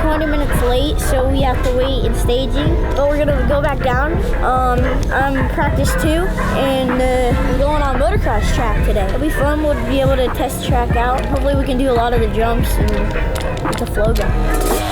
20 minutes late, so we have to wait in staging. But we're gonna go back down. I'm practice 2, and we're going on Motocross Track today. It'll be fun. We'll be able to test the track out. Hopefully we can do a lot of the jumps and get the flow going.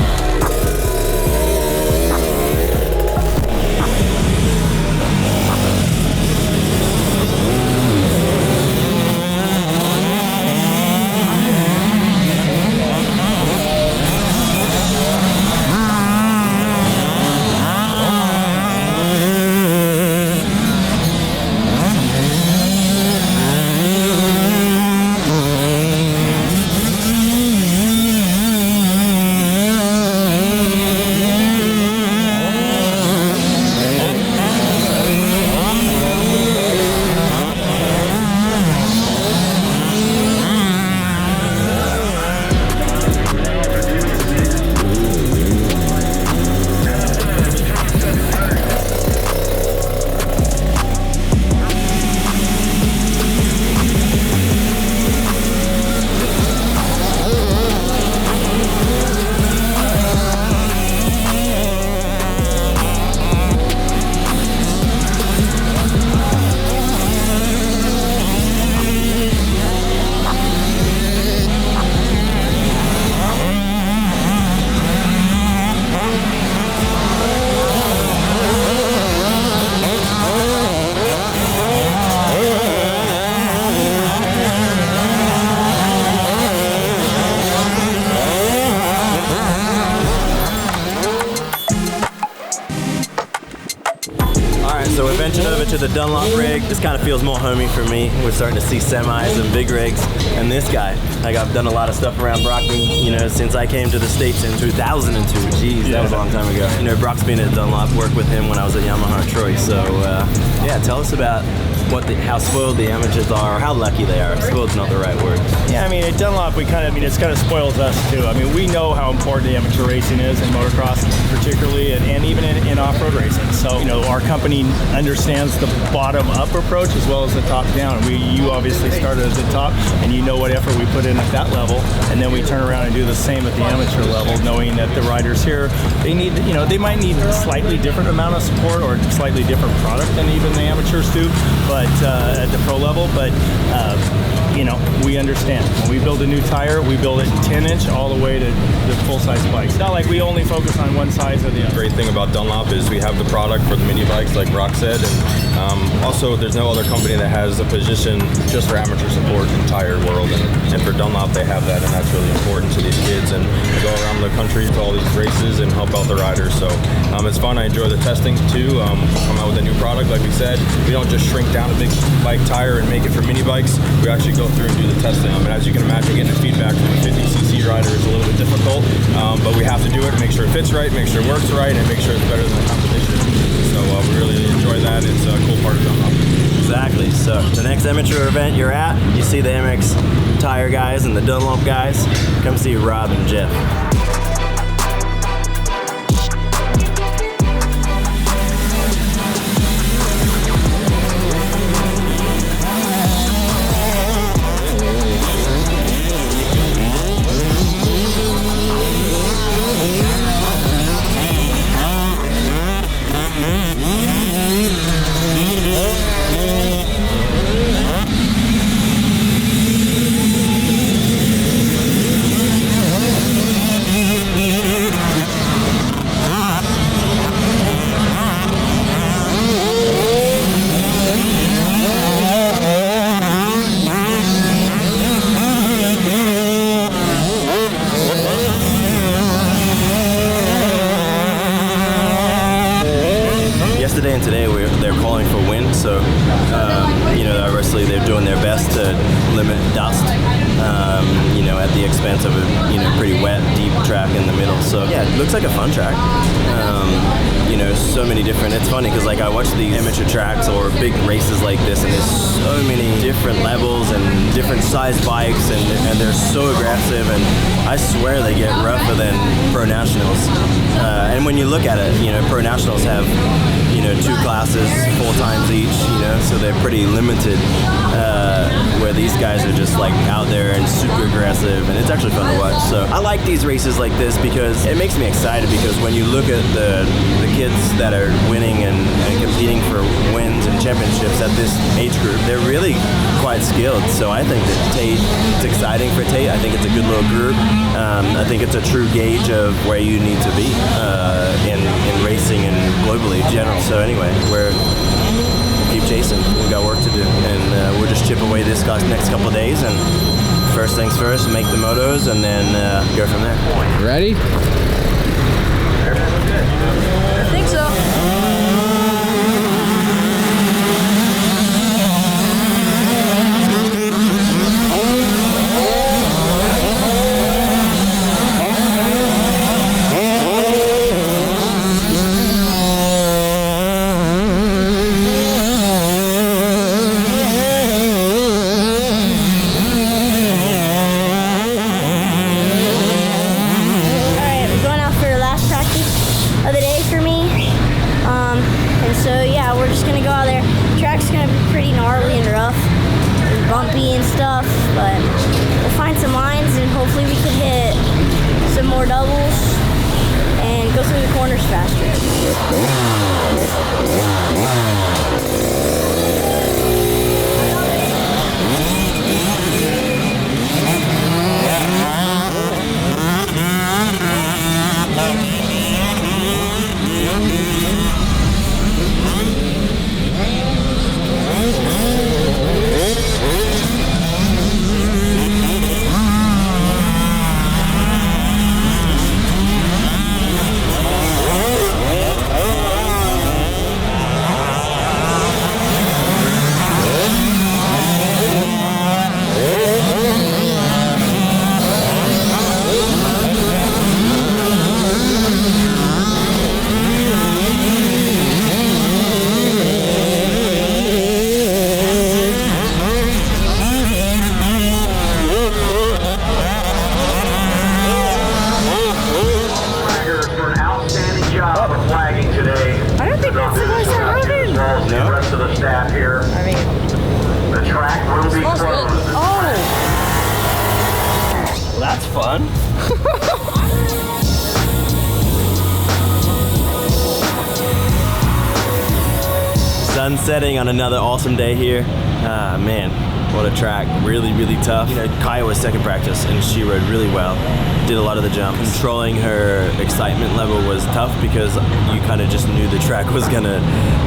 So we're venturing over to the Dunlop rig. This kind of feels more homey for me. We're starting to see semis and big rigs. And this guy, like I've done a lot of stuff around Brockman, you know, since I came to the States in 2002. Jeez, that was a long time ago. You know, Brock's been at Dunlop, worked with him when I was at Yamaha Troy. So yeah, tell us about how spoiled the amateurs are, or how lucky they are. Spoiled's not the right word. Yeah, I mean, at Dunlop, it's kind of spoils us too. I mean, we know how important the amateur racing is in motocross, particularly, and even in off-road racing. So, you know, our company understands the bottom-up approach as well as the top-down. You obviously started at the top, and you know what effort we put in at that level, and then we turn around and do the same at the amateur level, knowing that the riders here, they need, you know, they might need a slightly different amount of support or a slightly different product than even the amateurs do, but at the pro level, but you know, we understand. When we build a new tire, we build it 10-inch all the way to the full-size bikes. It's not like we only focus on one size or the other. The great thing about Dunlop is we have the product for the mini bikes, like Brock said, and also there's no other company that has a position just for amateur support in the entire world, and for Dunlop they have that, and that's really important to these kids, and they go around the country to all these races and help out the riders, so it's fun. I enjoy the testing too. Come out with a new product, like we said. We don't just shrink down a big bike tire and make it for mini bikes. We actually go through and do the testing. I mean, as you can imagine, getting the feedback from a 50cc rider is a little bit difficult, but we have to do it to make sure it fits right, make sure it works right, and make sure it's better than the competition. So we really enjoy that. It's a cool part of Dunlop. Exactly. So the next amateur event you're at, you see the MX tire guys and the Dunlop guys. Come see Rob and Jeff. Yesterday and today they're calling for wind, so you know, obviously they're doing their best to limit dust, you know, at the expense of a pretty wet, deep track in the middle. So yeah, it looks like a fun track. You know, so many different. It's funny because like I watch these amateur tracks or big races like this, and there's so many different levels and different size bikes, and they're so aggressive, and I swear they get rougher than Pro Nationals. And when you look at it, you know, Pro Nationals have, you know, 2 classes, 4 times each, you know, so they're pretty limited. where these guys are just like out there and super aggressive, and it's actually fun to watch. So I like these races like this because it makes me excited, because when you look at the kids that are winning and competing for wins and championships at this age group, they're really quite skilled. So I think that Tate, it's exciting for Tate. I think it's a good little group. I think it's a true gauge of where you need to be in racing and globally in general. So anyway, we're keep chasing. We've got work to do, and we'll just chip away this next couple of days, and first things first, make the motos, and then go from there. Ready? I think so. So yeah, we're just gonna go out there. The track's gonna be pretty gnarly and rough and bumpy and stuff, but we'll find some lines and hopefully we can hit some more doubles and go through the corners faster. That's fun. Sun setting on another awesome day here. Ah, man, what a track. Really, really tough. You know, Kaya was second practice and she rode really well. Did a lot of the jumps. Controlling her excitement level was tough because you kind of just knew the track was gonna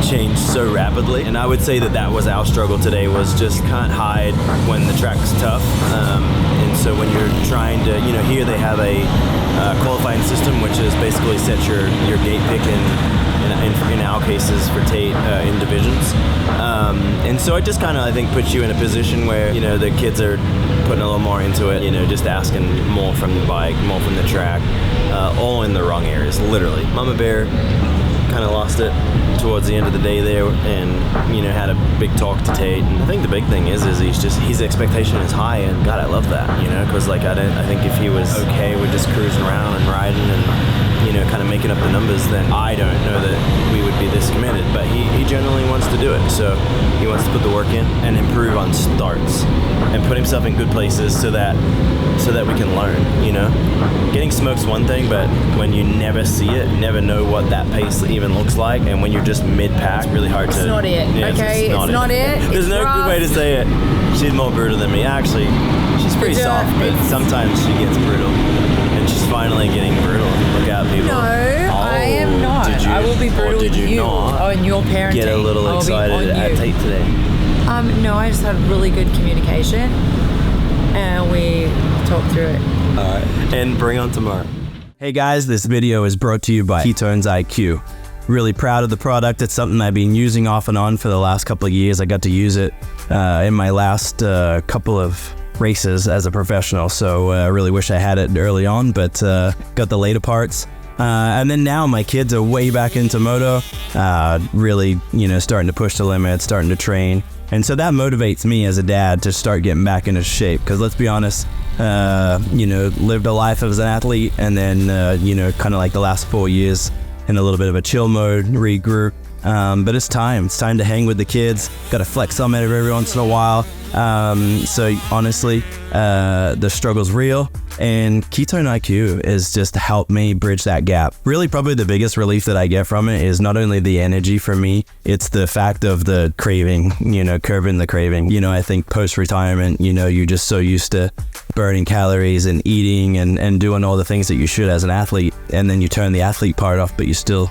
change so rapidly. And I would say that that was our struggle today, was just can't hide when the track's tough. And so when you're trying to, you know, here they have a qualifying system, which is basically set your gate pick in our cases for Tate in divisions. And so it just kind of, I think, puts you in a position where, you know, the kids are putting a little more into it, you know, just asking more from the bike, more from the track, all in the wrong areas, literally. Mama Bear kind of lost it towards the end of the day there, and, you know, had a big talk to Tate. And I think the big thing is his expectation is high, and God, I love that, you know, because like I think if he was okay with just cruising around and riding and, you know, kind of making up the numbers, then I don't know that we would be this committed. But he generally wants to do it, so he wants to put the work in and improve on starts and put himself in good places so that we can learn, you know. Getting smoke's one thing, but when you never see it, never know what that pace even looks like, and when you're just mid-pack, it's really hard to... It's not it, yeah, okay? It's not it. There's no good way to say it. She's more brutal than me. Actually, she's pretty soft, but sometimes she gets brutal. And she's finally getting brutal. Look out, people. No, I am not. Did you, I will be brutal or did you with you. not Oh, and your parenting. get a little excited at Tate today? No, I just had really good communication, and we talked through it. All right, and bring on tomorrow. Hey guys, this video is brought to you by Ketones IQ. Really proud of the product. It's something I've been using off and on for the last couple of years. I got to use it in my last couple of races as a professional, so I really wish I had it early on, but got the later parts. And then now my kids are way back into moto, really, you know, starting to push the limits, starting to train. And so that motivates me as a dad to start getting back into shape, because let's be honest, you know, lived a life as an athlete, and then, you know, kind of like the last 4 years in a little bit of a chill mode, regroup, But it's time to hang with the kids. Got to flex on it every once in a while. So honestly, the struggle's real, and Ketone IQ is just to help me bridge that gap. Really, probably the biggest relief that I get from it is not only the energy for me, it's the fact of the craving, curbing the craving. I think post-retirement, you're just so used to burning calories and eating and doing all the things that you should as an athlete, and then you turn the athlete part off, but you still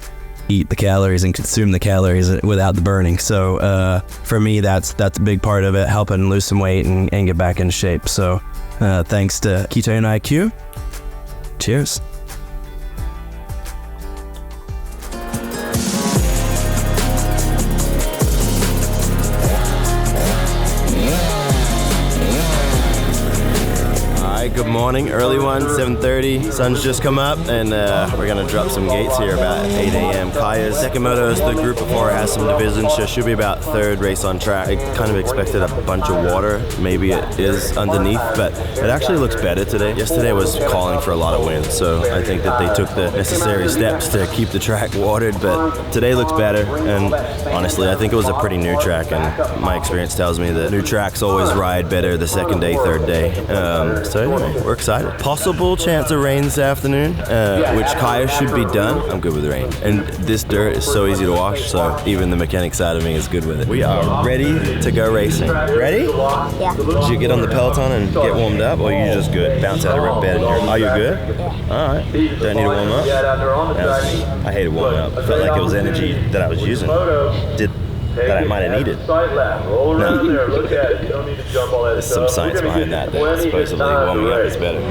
eat the calories and consume the calories without the burning. So for me, that's a big part of it, helping lose some weight and get back in shape. So thanks to Ketone IQ. Cheers. Good morning, early one, 7:30. Sun's just come up, and we're gonna drop some gates here about 8 a.m. Kaya's second moto is the group before, has some divisions, so should be about third race on track. I kind of expected a bunch of water. Maybe it is underneath, but it actually looks better today. Yesterday was calling for a lot of wind, so I think that they took the necessary steps to keep the track watered, but today looks better, and honestly, I think it was a pretty new track, and my experience tells me that new tracks always ride better the second day, third day. So anyway, we're excited. Possible chance of rain this afternoon, which Kaya should be done. I'm good with rain. And this dirt is so easy to wash, so even the mechanic side of me is good with it. We are ready to go racing. Ready? Yeah. Did you get on the Peloton and get warmed up, or are you just good? Bounce out of bed and are you good? Yeah. All right. Don't need to warm up? I hated warming up. I felt like it was energy that I was using. That I might have needed. No. There's some science behind that supposedly warming up is better.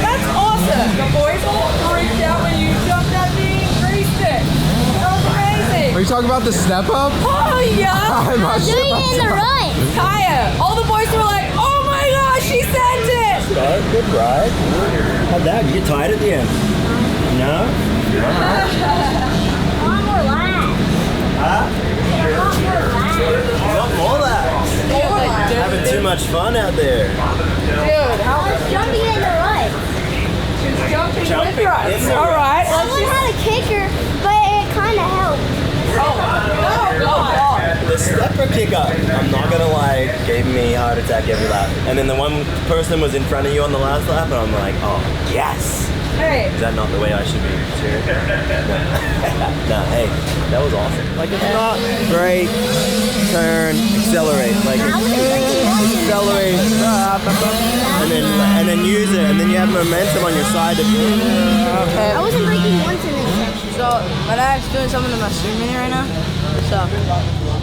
That's awesome. The boys all freaked out when you jumped that thing and greased it. That was amazing. Are you talking about the step up? Oh, yeah. I'm not sure Doing it in the run. Kaya, all the boys were like, oh my gosh, she sent it. Good ride. How'd that? You get tired at the end? No? One more lap. Huh? One more lap. Not more laps. Having too much fun out there. Dude, how I was jumping in the run. she was jumping Jumping with us. in the All right, I let's learned how to kick her, but it kind of helped. oh God. The stepper kick up, I'm not gonna lie, gave me a heart attack every lap. And then the one person was in front of you on the last lap, and I'm like, oh, yes! Hey. Is that not the way I should be cheering? No. No, hey, that was awesome. Like, it's not great, turn, accelerate. Like, accelerate, and then use it, and then you have momentum on your side. I wasn't breaking once in this section. So my dad's doing something to my stream mini right now. So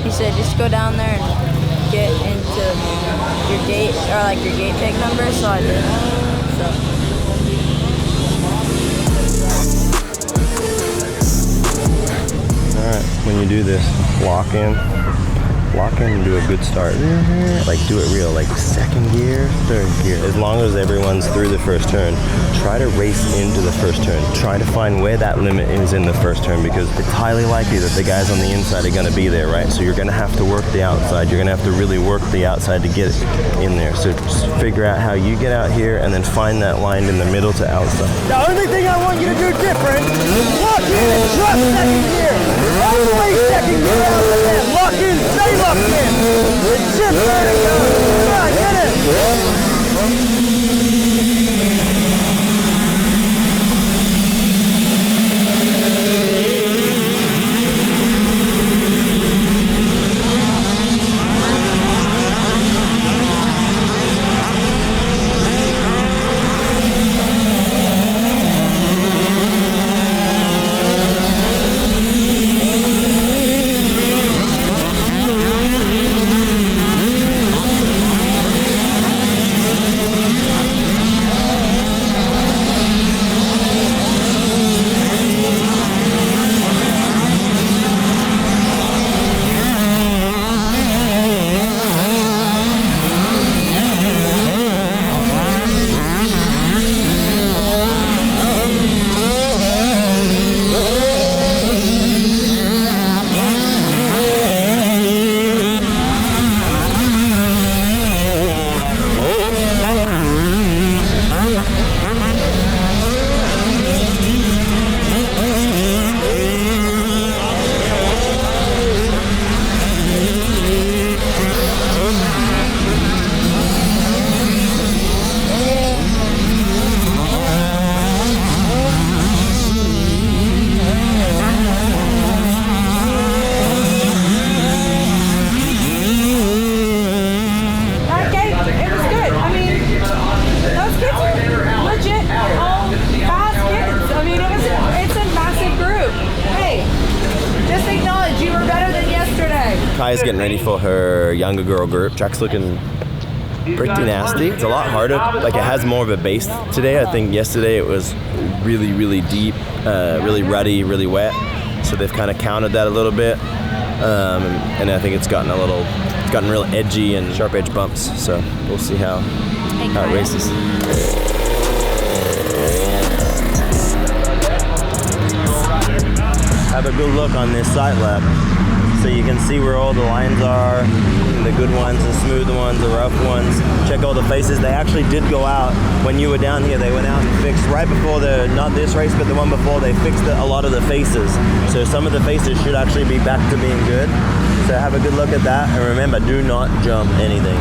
he said just go down there and get into your gate or like your gate pick number. So I did. So. Alright, when you do this, lock in, lock in and do a good start. Like do it real, like second gear, third gear. As long as everyone's through the first turn, try to race into the first turn. Try to find where that limit is in the first turn, because it's highly likely that the guys on the inside are going to be there, right? So you're going to have to work the outside. You're going to have to really work the outside to get it in there. So just figure out how you get out here and then find that line in the middle to outside. The only thing I want you to do different, lock in and trust second gear. Always second gear out of that. Lock in, stay locked in. It's just let it go. Come on, get it. Kai's getting ready for her younger girl group. Track's looking pretty nasty. It's a lot harder. Like, it has more of a base today. I think yesterday it was really, really deep, really ruddy, really wet. So they've kind of countered that a little bit. And I think it's gotten real edgy and sharp edge bumps. So we'll see how it races. Have a good look on this sight lap. So you can see where all the lines are, the good ones, the smooth ones, the rough ones. Check all the faces. They actually did go out when you were down here. They went out and fixed right before not this race, but the one before, they fixed a lot of the faces. So some of the faces should actually be back to being good. So have a good look at that. And remember, do not jump anything.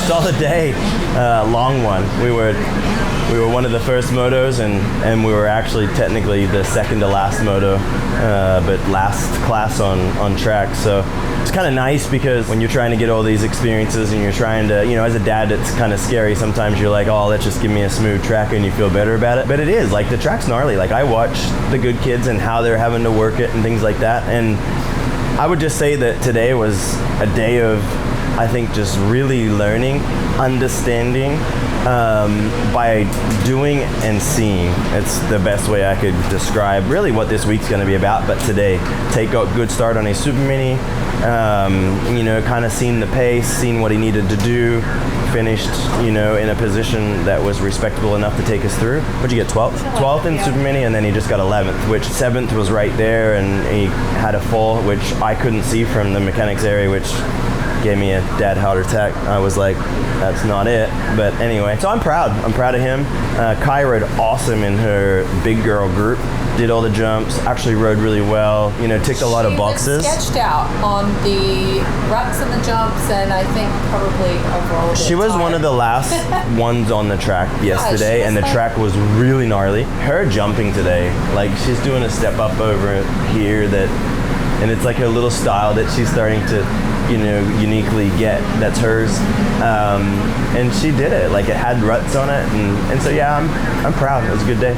solid day, long one. We were one of the first motos, and we were actually technically the second to last moto, but last class on track. So it's kind of nice because when you're trying to get all these experiences and you're trying to, as a dad, it's kind of scary. Sometimes you're like, oh, let's just give me a smooth track, and you feel better about it. But it is, like, the track's gnarly. Like, I watch the good kids and how they're having to work it and things like that. And I would just say that today was a day of, I think, just really learning, understanding, by doing and seeing. It's the best way I could describe really what this week's going to be about. But today, take a good start on a super mini, kind of seen the pace, seen what he needed to do, finished, in a position that was respectable enough to take us through. What'd you get, 12th? 12th in super mini, and then he just got 11th, which 7th was right there, and he had a fall, which I couldn't see from the mechanics area, which gave me a dad heart attack. I was like, that's not it. But anyway, so I'm proud. I'm proud of him. Kai rode awesome in her big girl group. Did all the jumps, actually rode really well, ticked a lot of boxes. She was sketched out on the ruts and the jumps, and I think probably overall. She was one of the last ones on the track yesterday, and the track was really gnarly. Her jumping today, like, she's doing a step up over here and it's like a little style that she's starting to, uniquely get. That's hers, and she did it. Like, it had ruts on it, and so yeah, I'm proud. It was a good day.